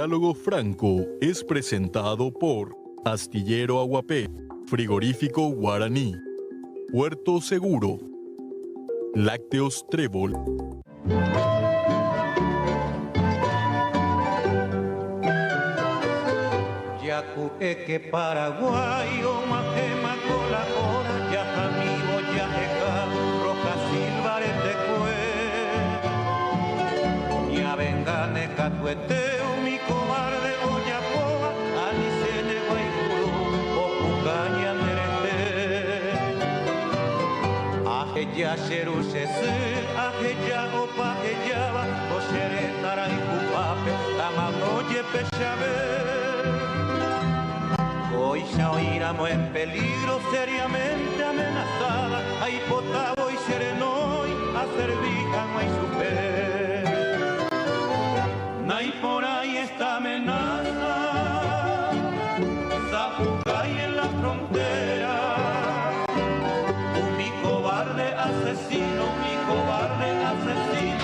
Diálogo Franco es presentado por Astillero Aguapé, Frigorífico Guaraní, Puerto Seguro, Lácteos Trébol. Yacueque Paraguayo, Majema colabora, Yajamigo, Yajeca, Roja Silvarete Cue, Yavengane Catueteo, mi cobarde Oyapoa, Anicene Guayguru, Ocucaña Nerete, Ajeya Xerusese, Ajeya Opa Ejaba, Osere Taraicupape, Tamanoye Pechabe. Hoy ya oíramos en peligro seriamente amenazada, hay potabo y serenoy, a servican no hay super. Nay por ahí esta amenaza, Zapucay en la frontera, mi cobarde asesino, mi cobarde asesino.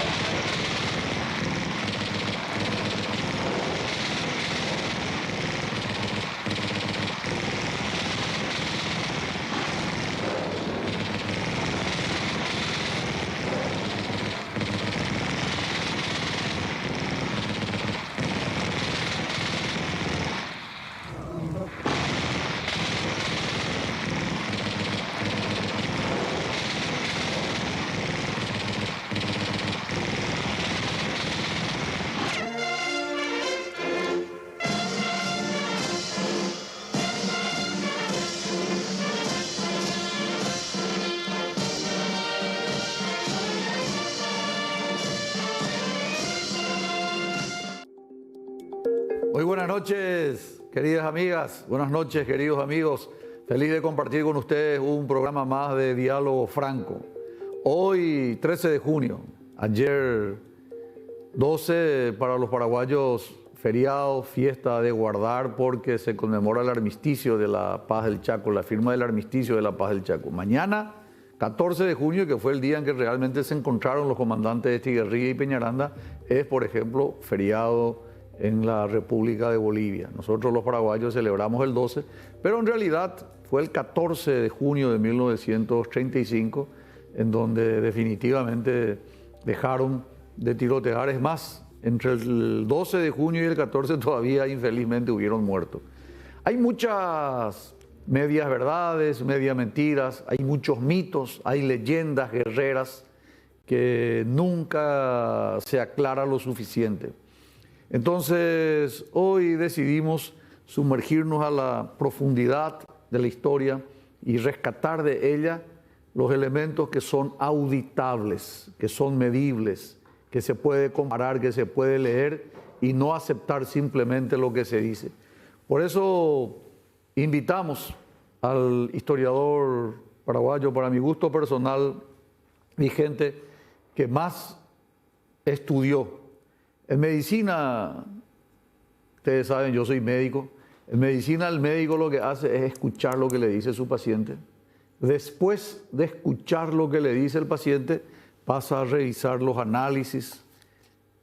Muy buenas noches, queridas amigas, buenas noches, queridos amigos. Feliz de compartir con ustedes un programa más de Diálogo Franco. Hoy, 13 de junio, ayer 12 para los paraguayos, feriado, fiesta de guardar porque se conmemora el armisticio de la Paz del Chaco, la firma del armisticio de la Paz del Chaco. Mañana, 14 de junio, que fue el día en que realmente se encontraron los comandantes de Estigarribia y Peñaranda, es, por ejemplo, feriado en la República de Bolivia. Nosotros los paraguayos celebramos el 12, pero en realidad fue el 14 de junio de 1935 en donde definitivamente dejaron de tirotear. Es más, entre el 12 de junio y el 14 todavía infelizmente hubieron muertos. Hay muchas medias verdades, medias mentiras, hay muchos mitos, hay leyendas guerreras que nunca se aclara lo suficiente. Entonces, hoy decidimos sumergirnos a la profundidad de la historia y rescatar de ella los elementos que son auditables, que son medibles, que se puede comparar, que se puede leer y no aceptar simplemente lo que se dice. Por eso invitamos al historiador paraguayo, para mi gusto personal, mi gente que más estudió. En medicina, ustedes saben, yo soy médico. En medicina el médico lo que hace es escuchar lo que le dice su paciente. Después de escuchar lo que le dice el paciente, pasa a revisar los análisis,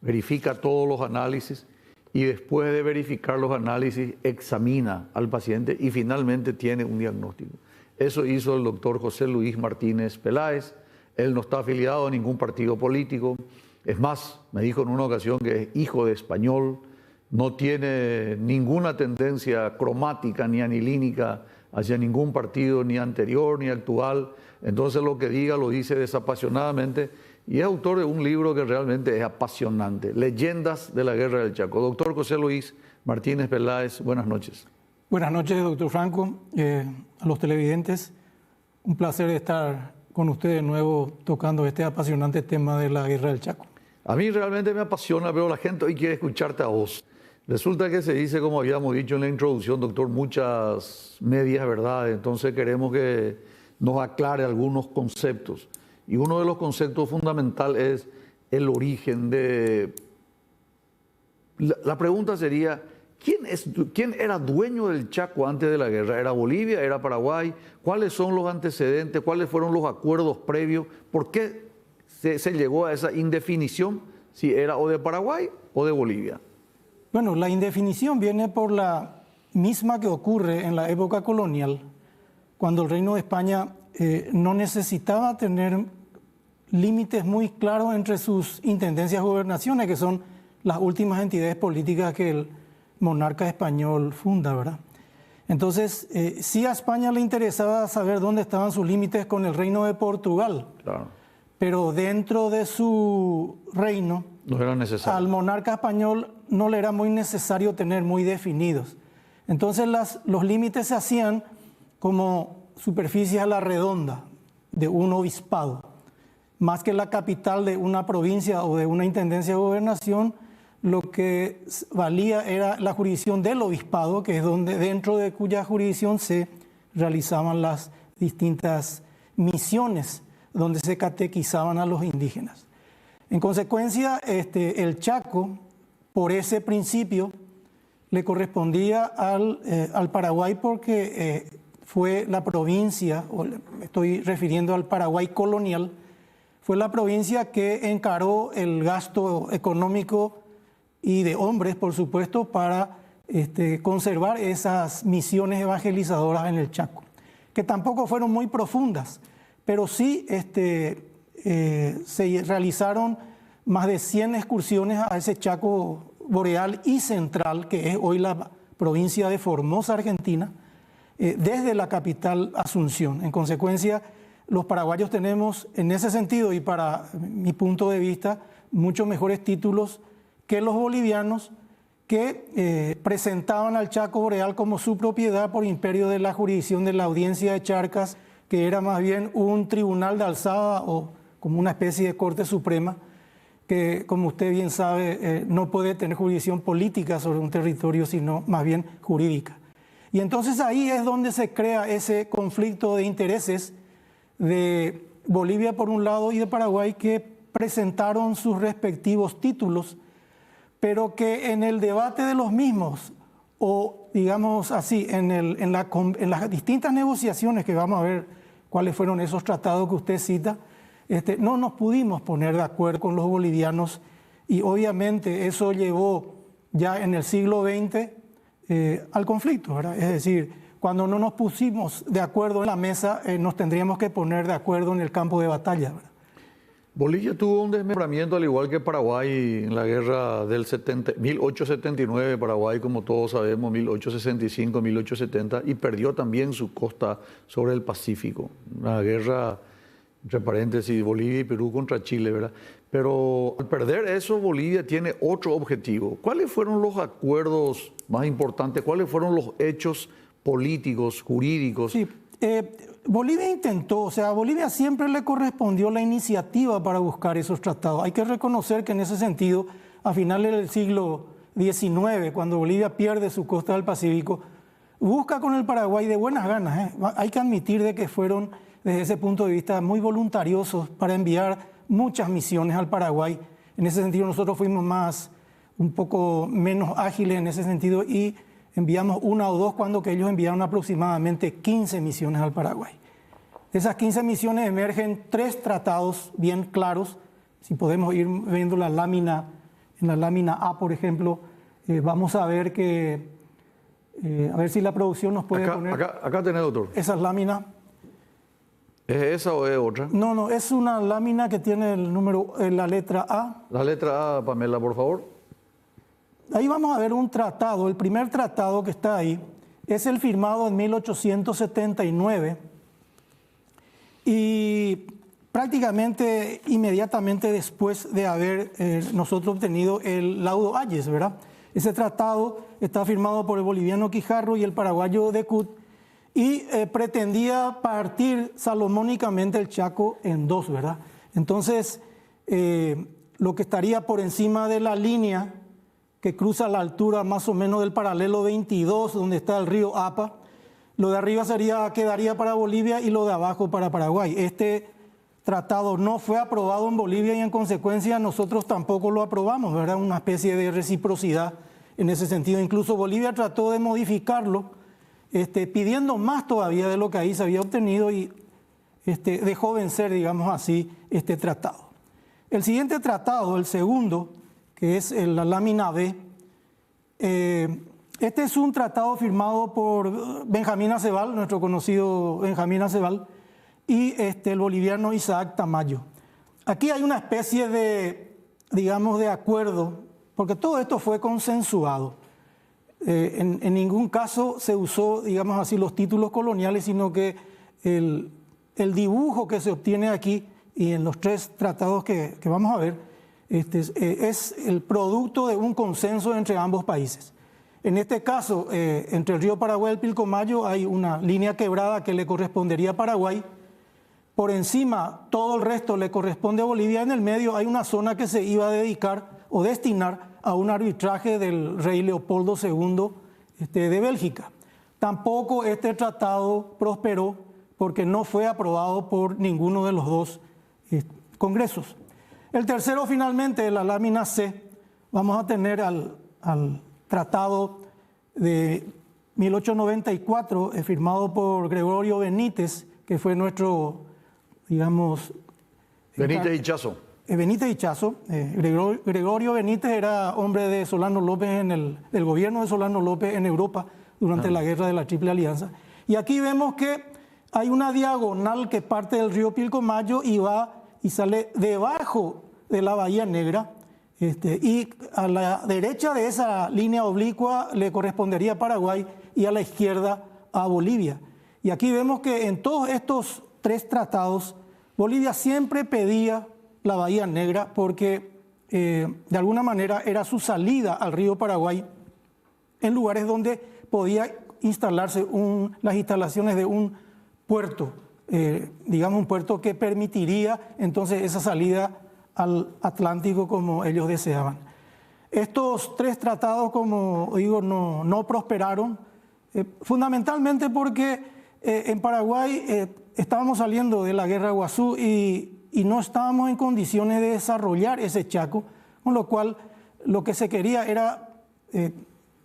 verifica todos los análisis y después de verificar los análisis examina al paciente y finalmente tiene un diagnóstico. Eso hizo el doctor José Luis Martínez Peláez. Él no está afiliado a ningún partido político. Es más, me dijo en una ocasión que es hijo de español, no tiene ninguna tendencia cromática ni anilínica hacia ningún partido, ni anterior ni actual. Entonces lo que diga lo dice desapasionadamente y es autor de un libro que realmente es apasionante, Leyendas de la Guerra del Chaco. Doctor José Luis Martínez Peláez, buenas noches. Buenas noches, doctor Franco, a los televidentes. Un placer estar con ustedes de nuevo tocando este apasionante tema de la Guerra del Chaco. A mí realmente me apasiona, pero la gente hoy quiere escucharte a vos. Resulta que se dice, como habíamos dicho en la introducción, doctor, muchas medias verdades. Entonces queremos que nos aclare algunos conceptos. Y uno de los conceptos fundamentales es el origen de... La pregunta sería, ¿quién era dueño del Chaco antes de la guerra? ¿Era Bolivia? ¿Era Paraguay? ¿Cuáles son los antecedentes? ¿Cuáles fueron los acuerdos previos? ¿Por qué se llegó a esa indefinición si era o de Paraguay o de Bolivia? Bueno, la indefinición viene por la misma que ocurre en la época colonial, cuando el Reino de España no necesitaba tener límites muy claros entre sus intendencias y gobernaciones, que son las últimas entidades políticas que el monarca español funda, ¿verdad? Entonces, sí a España le interesaba saber dónde estaban sus límites con el Reino de Portugal, Claro. pero dentro de su reino, No era necesario. al monarca español no le era muy necesario tener muy definidos. Entonces los límites se hacían como superficie a la redonda de un obispado. Más que la capital de una provincia o de una intendencia de gobernación, lo que valía era la jurisdicción del obispado, que es donde, dentro de cuya jurisdicción se realizaban las distintas misiones, donde se catequizaban a los indígenas. En consecuencia, el Chaco, por ese principio, le correspondía al Paraguay porque fue la provincia, o me estoy refiriendo al Paraguay colonial, fue la provincia que encaró el gasto económico y de hombres, por supuesto, para conservar esas misiones evangelizadoras en el Chaco, que tampoco fueron muy profundas, pero sí se realizaron más de 100 excursiones a ese Chaco boreal y central, que es hoy la provincia de Formosa, Argentina, desde la capital Asunción. En consecuencia, los paraguayos tenemos en ese sentido, y para mi punto de vista, muchos mejores títulos que los bolivianos, que presentaban al Chaco boreal como su propiedad por imperio de la jurisdicción de la Audiencia de Charcas, que era más bien un tribunal de alzada o como una especie de Corte Suprema, que, como usted bien sabe, no puede tener jurisdicción política sobre un territorio, sino más bien jurídica. Y entonces ahí es donde se crea ese conflicto de intereses de Bolivia por un lado y de Paraguay, que presentaron sus respectivos títulos, pero que en el debate de los mismos, o digamos así, en las distintas negociaciones, que vamos a ver cuáles fueron esos tratados que usted cita, no nos pudimos poner de acuerdo con los bolivianos, y obviamente eso llevó ya en el siglo XX al conflicto, ¿verdad? Es decir, cuando no nos pusimos de acuerdo en la mesa, nos tendríamos que poner de acuerdo en el campo de batalla, ¿verdad? Bolivia tuvo un desmembramiento al igual que Paraguay en la guerra del 1879, Paraguay, como todos sabemos, 1865, 1870, y perdió también su costa sobre el Pacífico. Una guerra, entre paréntesis, Bolivia y Perú contra Chile, ¿verdad? Pero al perder eso, Bolivia tiene otro objetivo. ¿Cuáles fueron los acuerdos más importantes? ¿Cuáles fueron los hechos políticos, jurídicos? Sí, Bolivia intentó, o sea, a Bolivia siempre le correspondió la iniciativa para buscar esos tratados. Hay que reconocer que en ese sentido, a finales del siglo XIX, cuando Bolivia pierde su costa del Pacífico, busca con el Paraguay de buenas ganas. Hay que admitir de que fueron, desde ese punto de vista, muy voluntariosos para enviar muchas misiones al Paraguay. En ese sentido, nosotros fuimos un poco menos ágiles en ese sentido, y enviamos una o dos, cuando que ellos enviaron aproximadamente 15 misiones al Paraguay. De esas 15 misiones emergen 3 tratados bien claros. Si podemos ir viendo en la lámina A, por ejemplo, vamos a ver que, a ver si la producción nos puede poner Acá tenés, doctor. esas láminas. ¿Es esa o es otra? No, es una lámina que tiene el número, la letra A. La letra A, Pamela, por favor. Ahí vamos a ver un tratado. El primer tratado que está ahí es el firmado en 1879, y prácticamente inmediatamente después de haber nosotros obtenido el laudo Hayes, ¿verdad? Ese tratado está firmado por el boliviano Quijarro y el paraguayo Decut, y pretendía partir salomónicamente el Chaco en 2, ¿verdad? Entonces, lo que estaría por encima de la línea que cruza la altura más o menos del paralelo 22, donde está el río Apa, lo de arriba quedaría para Bolivia y lo de abajo para Paraguay. Este tratado no fue aprobado en Bolivia, y en consecuencia nosotros tampoco lo aprobamos, ¿verdad? Una especie de reciprocidad en ese sentido. Incluso Bolivia trató de modificarlo, pidiendo más todavía de lo que ahí se había obtenido, y dejó vencer, digamos así, este tratado. El siguiente tratado, el segundo, que es la lámina B, Este es un tratado firmado por Benjamín Acebal, nuestro conocido Benjamín Acebal, y el boliviano Isaac Tamayo. Aquí hay una especie de, digamos, de acuerdo, porque todo esto fue consensuado. En ningún caso se usó, digamos así, los títulos coloniales, sino que el dibujo que se obtiene aquí y en los 3 tratados que vamos a ver es el producto de un consenso entre ambos países. En este caso, entre el río Paraguay y el Pilcomayo hay una línea quebrada que le correspondería a Paraguay. Por encima, todo el resto le corresponde a Bolivia. En el medio hay una zona que se iba a dedicar o destinar a un arbitraje del rey Leopoldo II de Bélgica. Tampoco este tratado prosperó porque no fue aprobado por ninguno de los 2 congresos. El tercero, finalmente, la lámina C, vamos a tener al tratado de 1894, firmado por Gregorio Benítez, que fue nuestro, digamos... Benítez Ichazo. Benítez Ichazo. Gregorio Benítez era hombre de Solano López del gobierno de Solano López en Europa durante la guerra de la Triple Alianza. Y aquí vemos que hay una diagonal que parte del río Pilcomayo y va y sale debajo de la Bahía Negra. Y a la derecha de esa línea oblicua le correspondería a Paraguay y a la izquierda a Bolivia. Y aquí vemos que en todos estos 3 tratados, Bolivia siempre pedía la Bahía Negra porque de alguna manera era su salida al río Paraguay en lugares donde podía instalarse las instalaciones de un puerto, digamos un puerto que permitiría entonces esa salida al Atlántico como ellos deseaban. Estos 3 tratados, como digo, no prosperaron, fundamentalmente porque en Paraguay estábamos saliendo de la guerra de Guazú y no estábamos en condiciones de desarrollar ese Chaco, con lo cual lo que se quería era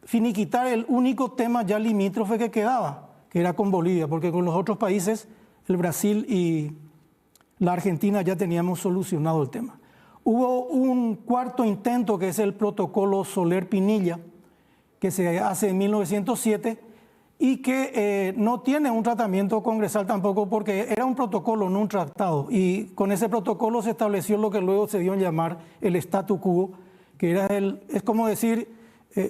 finiquitar el único tema ya limítrofe que quedaba, que era con Bolivia, porque con los otros países, el Brasil y la Argentina, ya teníamos solucionado el tema. Hubo un 4º intento, que es el protocolo Soler-Pinilla, que se hace en 1907 y que no tiene un tratamiento congresal tampoco, porque era un protocolo, no un tratado. Y con ese protocolo se estableció lo que luego se dio en llamar el statu quo, que es como decir,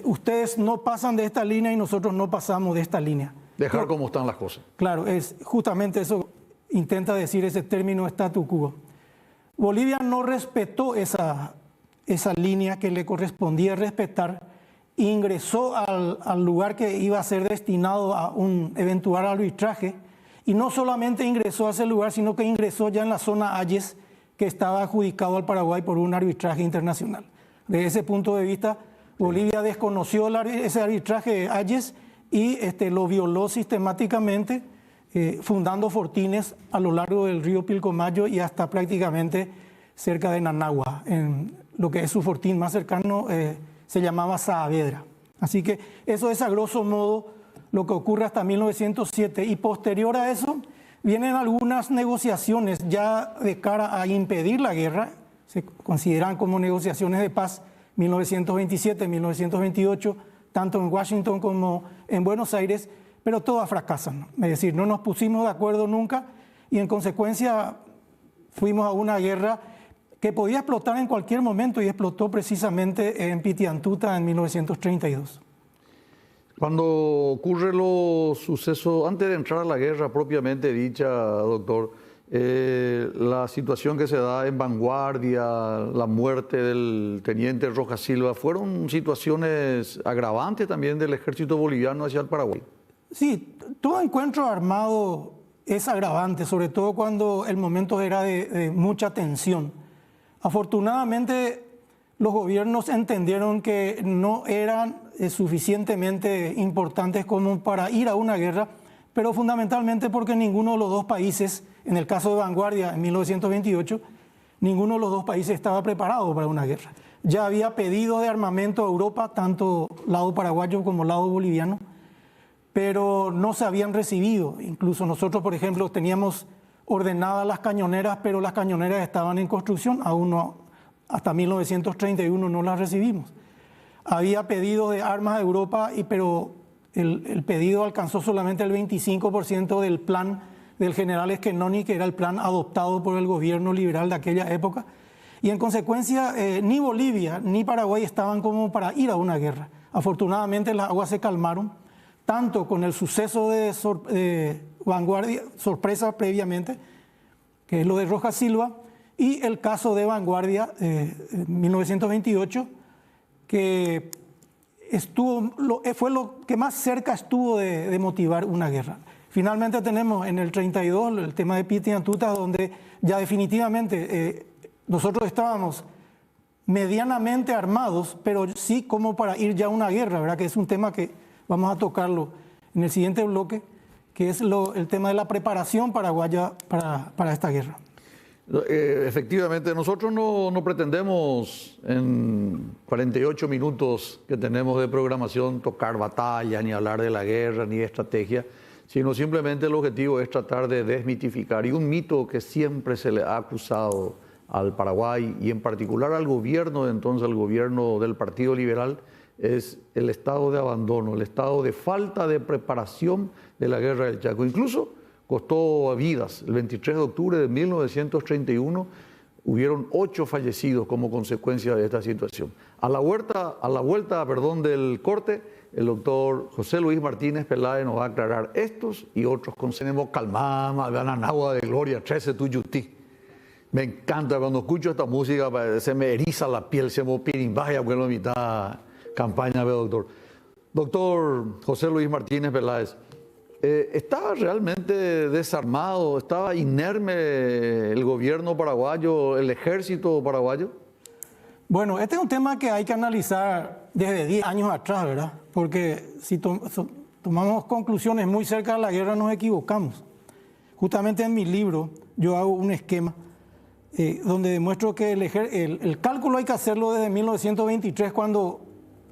ustedes no pasan de esta línea y nosotros no pasamos de esta línea. Dejar como están las cosas. Claro, es justamente eso intenta decir ese término statu quo. Bolivia no respetó esa línea que le correspondía respetar, ingresó al lugar que iba a ser destinado a un eventual arbitraje, y no solamente ingresó a ese lugar, sino que ingresó ya en la zona Ayes, que estaba adjudicado al Paraguay por un arbitraje internacional. Desde ese punto de vista, Bolivia desconoció ese arbitraje de Ayes y lo violó sistemáticamente, fundando fortines a lo largo del río Pilcomayo y hasta prácticamente cerca de Nanagua. En lo que es su fortín más cercano se llamaba Saavedra. Así que eso es a grosso modo lo que ocurre hasta 1907. Y posterior a eso vienen algunas negociaciones ya de cara a impedir la guerra. Se consideran como negociaciones de paz 1927, 1928, tanto en Washington como en Buenos Aires, pero todas fracasan. Es decir, no nos pusimos de acuerdo nunca y en consecuencia fuimos a una guerra que podía explotar en cualquier momento y explotó precisamente en Pitiantuta en 1932. Cuando ocurren los sucesos, antes de entrar a la guerra propiamente dicha, doctor, la situación que se da en Vanguardia, la muerte del teniente Rojas Silva, ¿fueron situaciones agravantes también del ejército boliviano hacia el Paraguay? Sí, todo encuentro armado es agravante, sobre todo cuando el momento era de mucha tensión. Afortunadamente, los gobiernos entendieron que no eran suficientemente importantes como para ir a una guerra, pero fundamentalmente porque ninguno de los 2 países, en el caso de Vanguardia en 1928, ninguno de los 2 países estaba preparado para una guerra. Ya había pedido de armamento a Europa, tanto lado paraguayo como lado boliviano, pero no se habían recibido. Incluso nosotros, por ejemplo, teníamos ordenadas las cañoneras, pero las cañoneras estaban en construcción, aún no, hasta 1931 no las recibimos. había pedido de armas a Europa, pero el pedido alcanzó solamente el 25% del plan del general Schenoni, que era el plan adoptado por el gobierno liberal de aquella época. Y en consecuencia, ni Bolivia ni Paraguay estaban como para ir a una guerra. Afortunadamente las aguas se calmaron, tanto con el suceso de Vanguardia, sorpresa previamente, que es lo de Rojas Silva, y el caso de Vanguardia en 1928, que fue lo que más cerca estuvo de motivar una guerra. Finalmente tenemos en el 32 el tema de Piti y Antuta, donde ya definitivamente nosotros estábamos medianamente armados, pero sí como para ir ya a una guerra, ¿verdad? Que es un tema que vamos a tocarlo en el siguiente bloque, que es el tema de la preparación paraguaya para esta guerra. Efectivamente, nosotros no pretendemos en 48 minutos que tenemos de programación tocar batalla, ni hablar de la guerra, ni de estrategia, sino simplemente el objetivo es tratar de desmitificar. Y un mito que siempre se le ha acusado al Paraguay y en particular al gobierno de entonces, al gobierno del Partido Liberal, es el estado de abandono, el estado de falta de preparación de la guerra del Chaco. Incluso costó vidas. El 23 de octubre de 1931 hubieron 8 fallecidos como consecuencia de esta situación. A la vuelta del corte, el doctor José Luis Martínez Peláez nos va a aclarar estos y otros consejos. Calmama, ganan agua de gloria, 13 tuyutí. Me encanta cuando escucho esta música, se me eriza la piel, se me pirimbaja, bueno, mitad campaña, doctor. Doctor José Luis Martínez Peláez, ¿estaba realmente desarmado, estaba inerme el gobierno paraguayo, el ejército paraguayo? Bueno, este es un tema que hay que analizar desde 10 años atrás, ¿verdad? Porque si tomamos conclusiones muy cerca de la guerra nos equivocamos. Justamente en mi libro yo hago un esquema donde demuestro que el cálculo hay que hacerlo desde 1923, cuando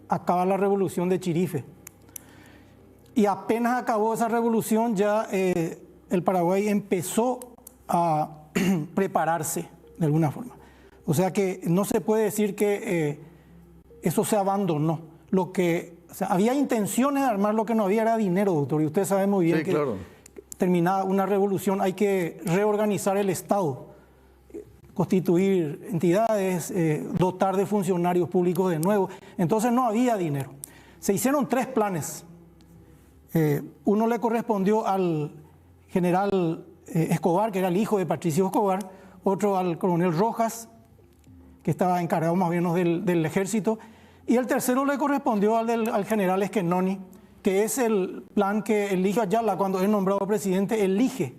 acaba la revolución de Chirife. Y apenas acabó esa revolución, ya el Paraguay empezó a prepararse de alguna forma. O sea que no se puede decir que eso se abandonó. Había intenciones de armar, lo que no había era dinero, doctor. Y usted sabe muy bien que claro, terminada una revolución hay que reorganizar el Estado, constituir entidades, dotar de funcionarios públicos de nuevo. Entonces no había dinero. Se hicieron 3 planes. Uno le correspondió al general Escobar, que era el hijo de Patricio Escobar, otro al coronel Rojas, que estaba encargado más o menos del ejército, y el tercero le correspondió al general Schenoni, que es el plan que elige Ayala cuando es nombrado presidente, elige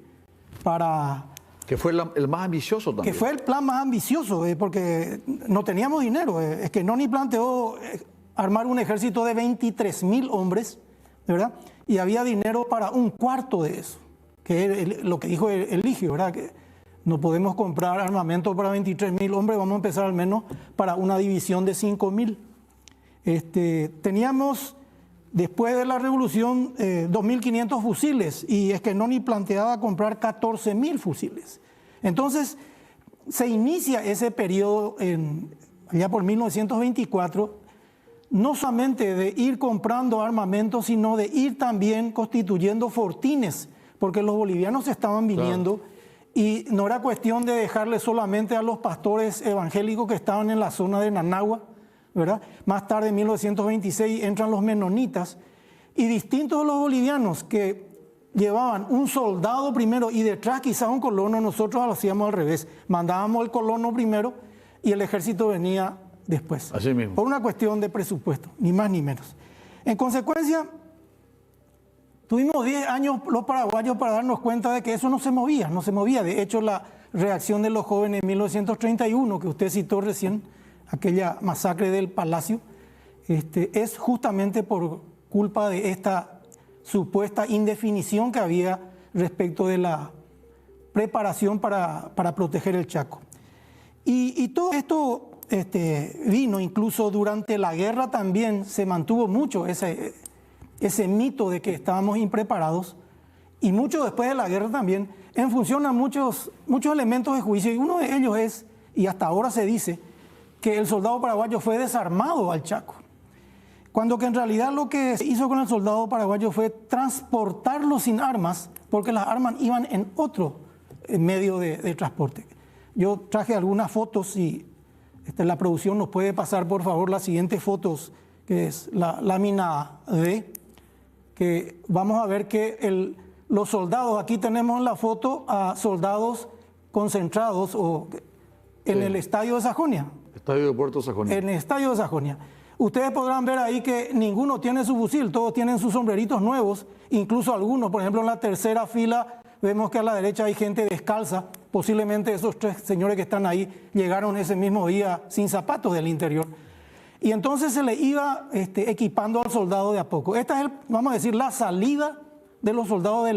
para... Que fue el más ambicioso también. Que fue el plan más ambicioso, porque no teníamos dinero. Schenoni planteó armar un ejército de 23.000 hombres, ¿verdad? Y había dinero para un cuarto de eso, que es lo que dijo Eligio, ¿verdad? Que no podemos comprar armamento para 23.000 hombres, vamos a empezar al menos para una división de 5.000. Teníamos, después de la revolución, 2.500 fusiles, y Schenoni planteaba comprar 14.000 fusiles. Entonces, se inicia ese periodo allá por 1924, no solamente de ir comprando armamento, sino de ir también constituyendo fortines, porque los bolivianos estaban viniendo, claro, y no era cuestión de dejarle solamente a los pastores evangélicos que estaban en la zona de Nanagua, ¿verdad? Más tarde, en 1926, entran los menonitas, y distintos de los bolivianos que llevaban un soldado primero y detrás quizás un colono, nosotros lo hacíamos al revés, mandábamos el colono primero y el ejército venía después. Así mismo. Por una cuestión de presupuesto, ni más ni menos. En consecuencia, tuvimos 10 años los paraguayos para darnos cuenta de que eso no se movía. De hecho, la reacción de los jóvenes en 1931, que usted citó recién, aquella masacre del Palacio, es justamente por culpa de esta supuesta indefinición que había respecto de la preparación para proteger el Chaco. Y todo esto vino incluso durante la guerra, también se mantuvo mucho ese mito de que estábamos impreparados, y mucho después de la guerra también, en función a muchos elementos de juicio, y uno de ellos es, y hasta ahora se dice, que el soldado paraguayo fue desarmado al Chaco. cuando que en realidad lo que se hizo con el soldado paraguayo fue transportarlo sin armas, porque las armas iban en otro medio de transporte. Yo traje algunas fotos y la producción nos puede pasar por favor las siguientes fotos, que es la lámina D, que vamos a ver que los soldados, aquí tenemos en la foto a soldados concentrados en el estadio de Sajonia. Estadio de Puerto Sajonia. En el estadio de Sajonia. Ustedes podrán ver ahí que ninguno tiene su fusil, todos tienen sus sombreritos nuevos, incluso algunos, por ejemplo en la tercera fila vemos que a la derecha hay gente descalza, posiblemente esos 3 señores que están ahí llegaron ese mismo día sin zapatos del interior. Y entonces se le iba equipando al soldado de a poco. Esta es, vamos a decir, la salida de los soldados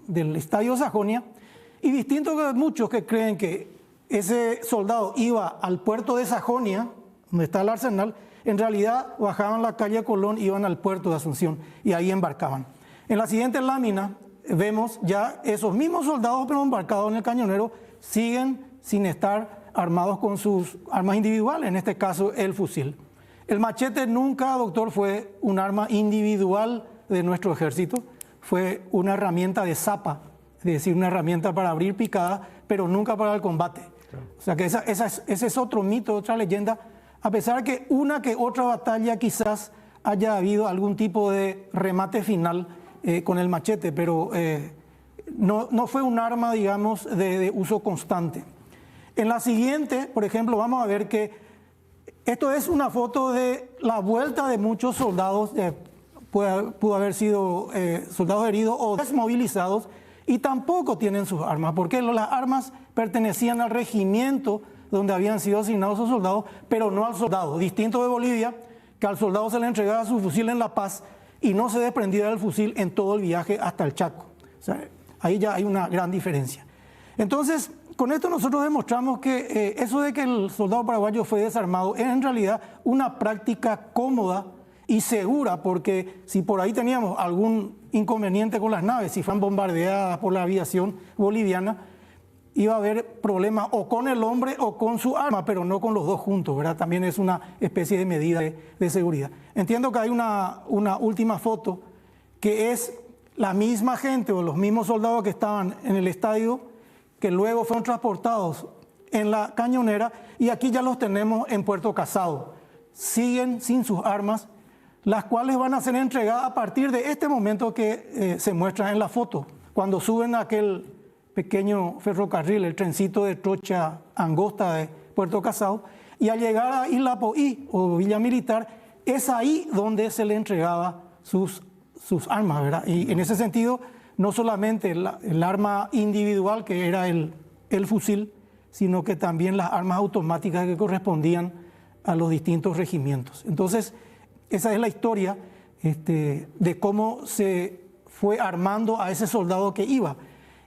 del estadio de Sajonia, y distinto de muchos que creen que ese soldado iba al puerto de Sajonia, donde está el arsenal, en realidad bajaban la calle Colón, iban al puerto de Asunción y ahí embarcaban. En la siguiente lámina vemos ya esos mismos soldados, pero embarcados en el cañonero, siguen sin estar armados con sus armas individuales, en este caso el fusil. El machete nunca, doctor, fue un arma individual de nuestro ejército, fue una herramienta de zapa, es decir, una herramienta para abrir picada, pero nunca para el combate. Claro. O sea que ese es otro mito, otra leyenda, a pesar que una que otra batalla quizás haya habido algún tipo de remate final con el machete, pero no fue un arma, digamos, de uso constante. En la siguiente, por ejemplo, vamos a ver que esto es una foto de la vuelta de muchos soldados, pudo haber sido soldados heridos o desmovilizados, y tampoco tienen sus armas, porque las armas pertenecían al regimiento donde habían sido asignados esos soldados, pero no al soldado. Distinto de Bolivia, que al soldado se le entregaba su fusil en La Paz y no se desprendía del fusil en todo el viaje hasta el Chaco. O sea, ahí ya hay una gran diferencia. Entonces, con esto nosotros demostramos que eso de que el soldado paraguayo fue desarmado es en realidad una práctica cómoda y segura, porque si por ahí teníamos algún inconveniente con las naves, si fueran bombardeadas por la aviación boliviana, iba a haber problemas o con el hombre o con su arma, pero no con los dos juntos, ¿verdad? También es una especie de medida de seguridad. Entiendo que hay una última foto que es la misma gente o los mismos soldados que estaban en el estadio, que luego fueron transportados en la cañonera, y aquí ya los tenemos en Puerto Casado. Siguen sin sus armas, las cuales van a ser entregadas a partir de este momento que se muestra en la foto, cuando suben a aquel pequeño ferrocarril, el trencito de trocha angosta de Puerto Casado, y al llegar a Isla Poí o Villa Militar, es ahí donde se le entregaba sus armas, ¿verdad? Y en ese sentido, no solamente el arma individual, que era el fusil, sino que también las armas automáticas que correspondían a los distintos regimientos. Entonces, esa es la historia de cómo se fue armando a ese soldado que iba.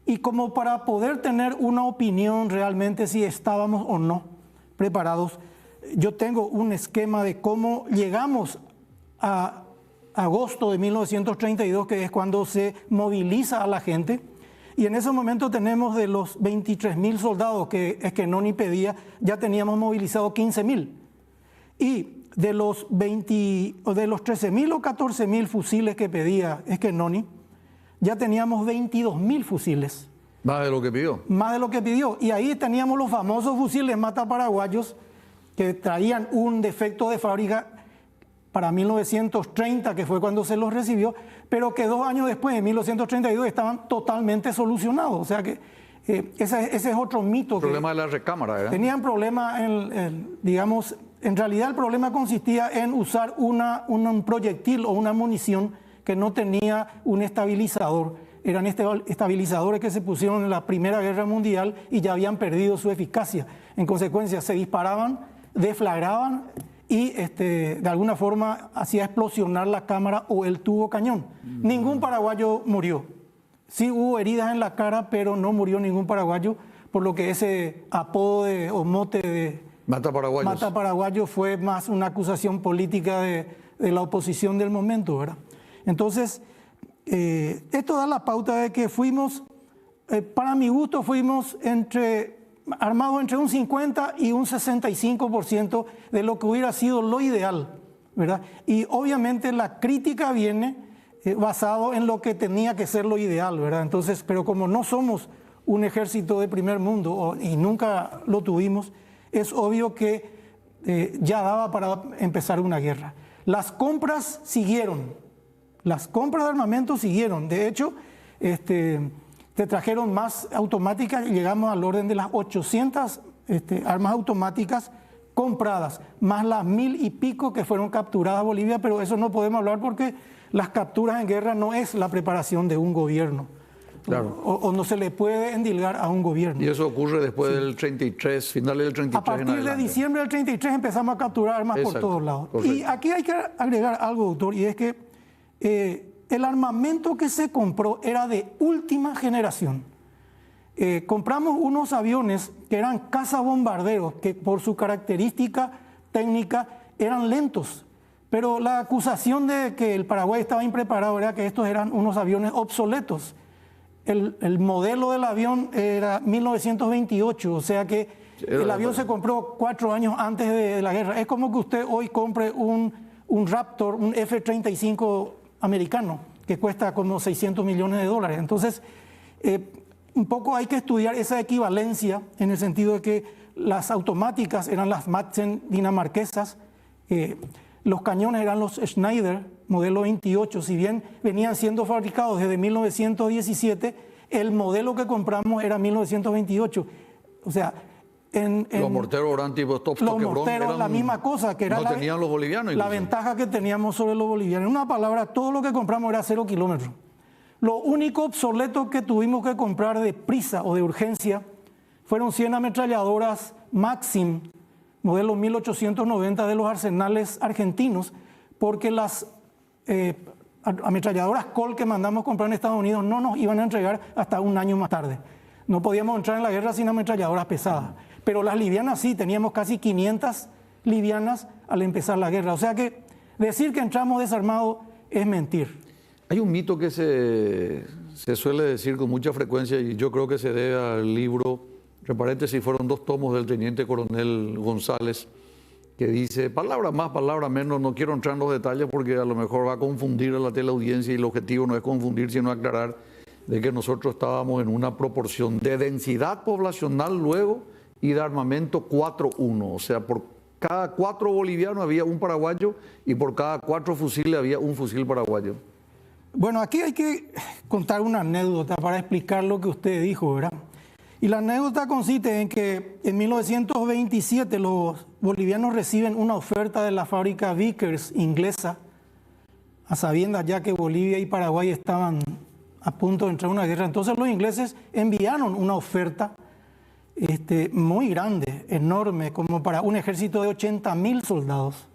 Y como para poder tener una opinión realmente si estábamos o no preparados, yo tengo un esquema de cómo llegamos a agosto de 1932, que es cuando se moviliza a la gente. Y en ese momento tenemos de los 23.000 soldados que Esquenoni pedía, ya teníamos movilizado 15.000. Y de los 13.000 o 14.000 fusiles que pedía Esquenoni, ya teníamos 22.000 fusiles. Más de lo que pidió. Más de lo que pidió. Y ahí teníamos los famosos fusiles mataparaguayos que traían un defecto de fábrica para 1930, que fue cuando se los recibió, pero que 2 años después, en 1932, estaban totalmente solucionados. O sea que ese es otro mito. El problema de la recámara, ¿verdad? Tenían problemas, digamos, en realidad el problema consistía en usar un proyectil o una munición que no tenía un estabilizador. Eran estabilizadores que se pusieron en la Primera Guerra Mundial y ya habían perdido su eficacia. En consecuencia, se disparaban, deflagraban y de alguna forma hacía explosionar la cámara o el tubo cañón. Ningún paraguayo murió. Sí hubo heridas en la cara, pero no murió ningún paraguayo, por lo que ese apodo o mote de Mata Paraguayo fue más una acusación política de la oposición del momento, ¿verdad? Entonces, esto da la pauta de que fuimos, para mi gusto, fuimos armados entre un 50 y un 65% de lo que hubiera sido lo ideal, ¿verdad? Y obviamente la crítica viene basado en lo que tenía que ser lo ideal, ¿verdad? Entonces, pero como no somos un ejército de primer mundo y nunca lo tuvimos, es obvio que ya daba para empezar una guerra. Las compras siguieron, las compras de armamento siguieron. De hecho, te trajeron más automáticas y llegamos al orden de las 800 armas automáticas compradas, más las 1000 y pico que fueron capturadas a Bolivia, pero eso no podemos hablar porque las capturas en guerra no es la preparación de un gobierno. Claro. O no se le puede endilgar a un gobierno. Y eso ocurre después del 33, finales del 33 A partir de diciembre del 33 empezamos a capturar armas por todos lados. Correcto. Y aquí hay que agregar algo, doctor, y es que el armamento que se compró era de última generación. Compramos unos aviones que eran cazabombarderos, que por su característica técnica eran lentos. Pero la acusación de que el Paraguay estaba impreparado era que estos eran unos aviones obsoletos. El modelo del avión era 1928, o sea que el avión se compró 4 años antes de la guerra. Es como que usted hoy compre un Raptor, un F-35 americano, que cuesta como $600 millones. Entonces, un poco hay que estudiar esa equivalencia en el sentido de que las automáticas eran las Madsen dinamarquesas, los cañones eran los Schneider, modelo 28, si bien venían siendo fabricados desde 1917, el modelo que compramos era 1928. O sea, los morteros eran tipo top, los morteros, la misma cosa, que era no tenían los bolivianos. La ventaja que teníamos sobre los bolivianos. En una palabra, todo lo que compramos era 0 kilómetros. Lo único obsoleto que tuvimos que comprar de prisa o de urgencia fueron 100 ametralladoras Maxim, modelo 1890 de los arsenales argentinos, porque las ametralladoras Colt que mandamos comprar en Estados Unidos no nos iban a entregar hasta un año más tarde. No podíamos entrar en la guerra sin ametralladoras pesadas. Pero las livianas sí, teníamos casi 500 livianas al empezar la guerra. O sea que decir que entramos desarmados es mentir. Hay un mito que se suele decir con mucha frecuencia y yo creo que se debe al libro, entre paréntesis, fueron 2 tomos del teniente coronel González, que dice, palabra más, palabra menos, no quiero entrar en los detalles porque a lo mejor va a confundir a la teleaudiencia y el objetivo no es confundir, sino aclarar de que nosotros estábamos en una proporción de densidad poblacional luego y de armamento 4-1, o sea, por cada 4 bolivianos había un paraguayo y por cada 4 fusiles había un fusil paraguayo. Bueno, aquí hay que contar una anécdota para explicar lo que usted dijo, ¿verdad? Y la anécdota consiste en que en 1927 los bolivianos reciben una oferta de la fábrica Vickers inglesa, a sabiendas ya que Bolivia y Paraguay estaban a punto de entrar en una guerra. Entonces los ingleses enviaron una oferta muy grande, enorme, como para un ejército de 80.000 soldados.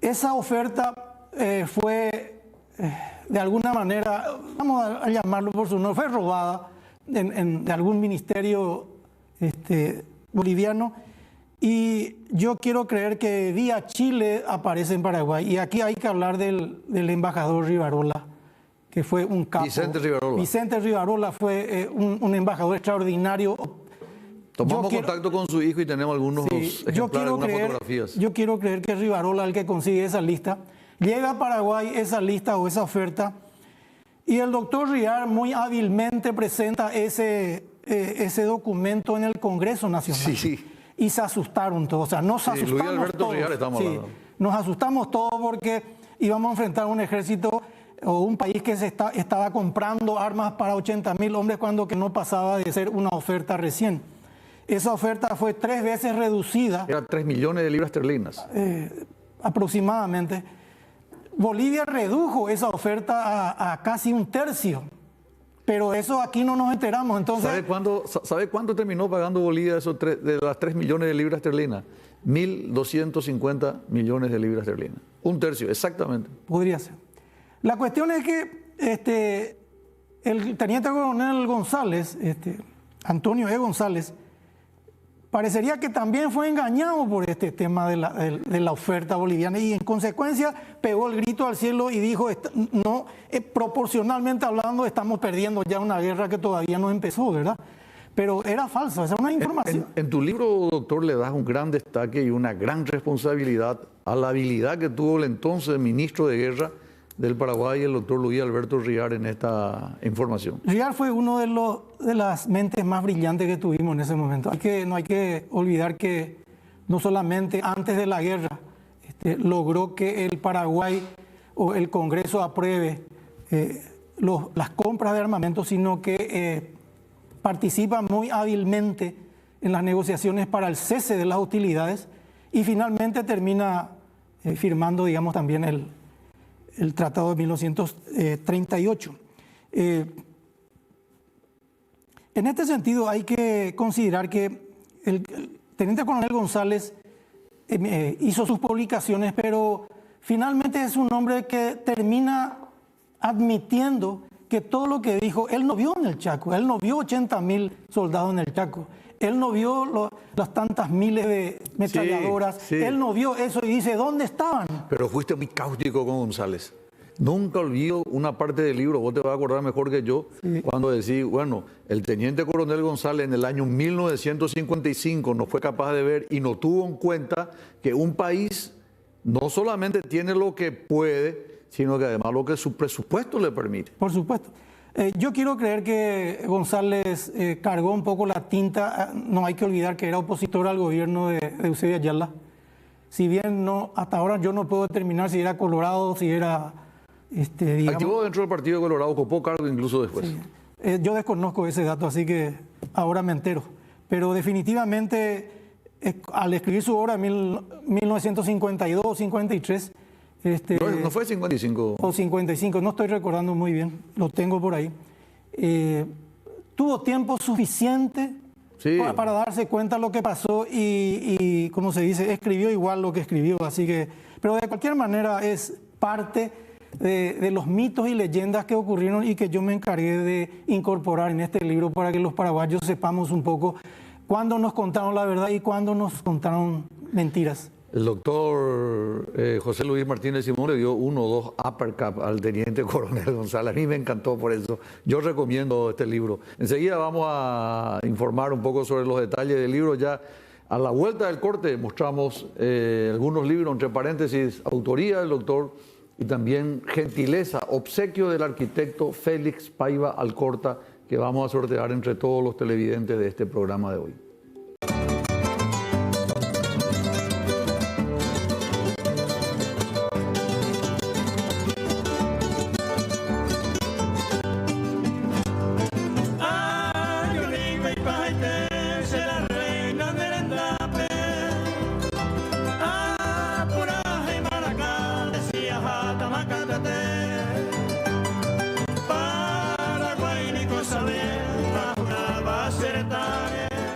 Esa oferta fue, de alguna manera, vamos a llamarlo por su nombre, fue robada de algún ministerio boliviano, y yo quiero creer que vía Chile aparece en Paraguay. Y aquí hay que hablar del embajador Rivarola, que fue un capo. Vicente Rivarola. Vicente Rivarola fue un embajador extraordinario. Tomamos contacto con su hijo y tenemos algunos ejemplares, algunas fotografías. Yo quiero creer que Rivarola es el que consigue esa lista. Llega a Paraguay esa lista o esa oferta, y el doctor Riar muy hábilmente presenta ese documento en el Congreso Nacional. Sí, sí. Y se asustaron todos. O sea, nos asustamos Luis Alberto todos. Riar estamos hablando. Nos asustamos todos porque íbamos a enfrentar un ejército o un país que estaba comprando armas para 80.000 hombres cuando que no pasaba de ser una oferta recién. Esa oferta fue 3 veces reducida. Era 3 millones de libras esterlinas. Aproximadamente. Bolivia redujo esa oferta a casi 1/3, pero eso aquí no nos enteramos. Entonces, ¿Sabe cuánto terminó pagando Bolivia de las 3 millones de libras esterlinas? 1.250 millones de libras esterlinas. 1/3, exactamente. Podría ser. La cuestión es que el teniente coronel González, Antonio E. González, parecería que también fue engañado por este tema de la oferta boliviana, y en consecuencia pegó el grito al cielo y dijo, no, proporcionalmente hablando, estamos perdiendo ya una guerra que todavía no empezó, ¿verdad? pero era falso, esa es una información. En tu libro, doctor, le das un gran destaque y una gran responsabilidad a la habilidad que tuvo el entonces ministro de Guerra del Paraguay, el doctor Luis Alberto Riar, en esta información. Riar fue uno de las mentes más brillantes que tuvimos en ese momento. No hay que olvidar que no solamente antes de la guerra logró que el Paraguay o el Congreso apruebe las compras de armamento, sino que participa muy hábilmente en las negociaciones para el cese de las hostilidades y finalmente termina firmando, digamos, también el Tratado de 1938. En este sentido hay que considerar que el teniente coronel González hizo sus publicaciones, pero finalmente es un hombre que termina admitiendo que todo lo que dijo, él no vio en el Chaco, él no vio 80.000 soldados en el Chaco, él no vio las tantas miles de metralladoras, Sí. él no vio eso y dice, ¿dónde estaban? Pero fuiste muy cáustico con González. Nunca olvido una parte del libro, vos te vas a acordar mejor que yo, cuando decís, bueno, el teniente coronel González en el año 1955 no fue capaz de ver y no tuvo en cuenta que un país no solamente tiene lo que puede, sino que además lo que su presupuesto le permite. Por supuesto. Yo quiero creer que González cargó un poco la tinta. No hay que olvidar que era opositor al gobierno de Eusebio Ayala. Si bien hasta ahora yo no puedo determinar si era colorado, si era, digamos... Activo dentro del Partido Colorado, ocupó cargo incluso después. Sí. Yo desconozco ese dato, así que ahora me entero. Pero definitivamente, al escribir su obra en 1952, 53... No fue 55. O 55, no estoy recordando muy bien, lo tengo por ahí. Tuvo tiempo suficiente para darse cuenta de lo que pasó y, como se dice, escribió igual lo que escribió. Así que, pero de cualquier manera es parte de los mitos y leyendas que ocurrieron y que yo me encargué de incorporar en este libro para que los paraguayos sepamos un poco cuándo nos contaron la verdad y cuándo nos contaron mentiras. El doctor José Luis Martínez Simón le dio 1 o 2 uppercut al teniente coronel González. A mí me encantó por eso. Yo recomiendo este libro. Enseguida vamos a informar un poco sobre los detalles del libro. Ya a la vuelta del corte mostramos algunos libros, entre paréntesis, autoría del doctor y también gentileza, obsequio del arquitecto Félix Paiva Alcorta, que vamos a sortear entre todos los televidentes de este programa de hoy.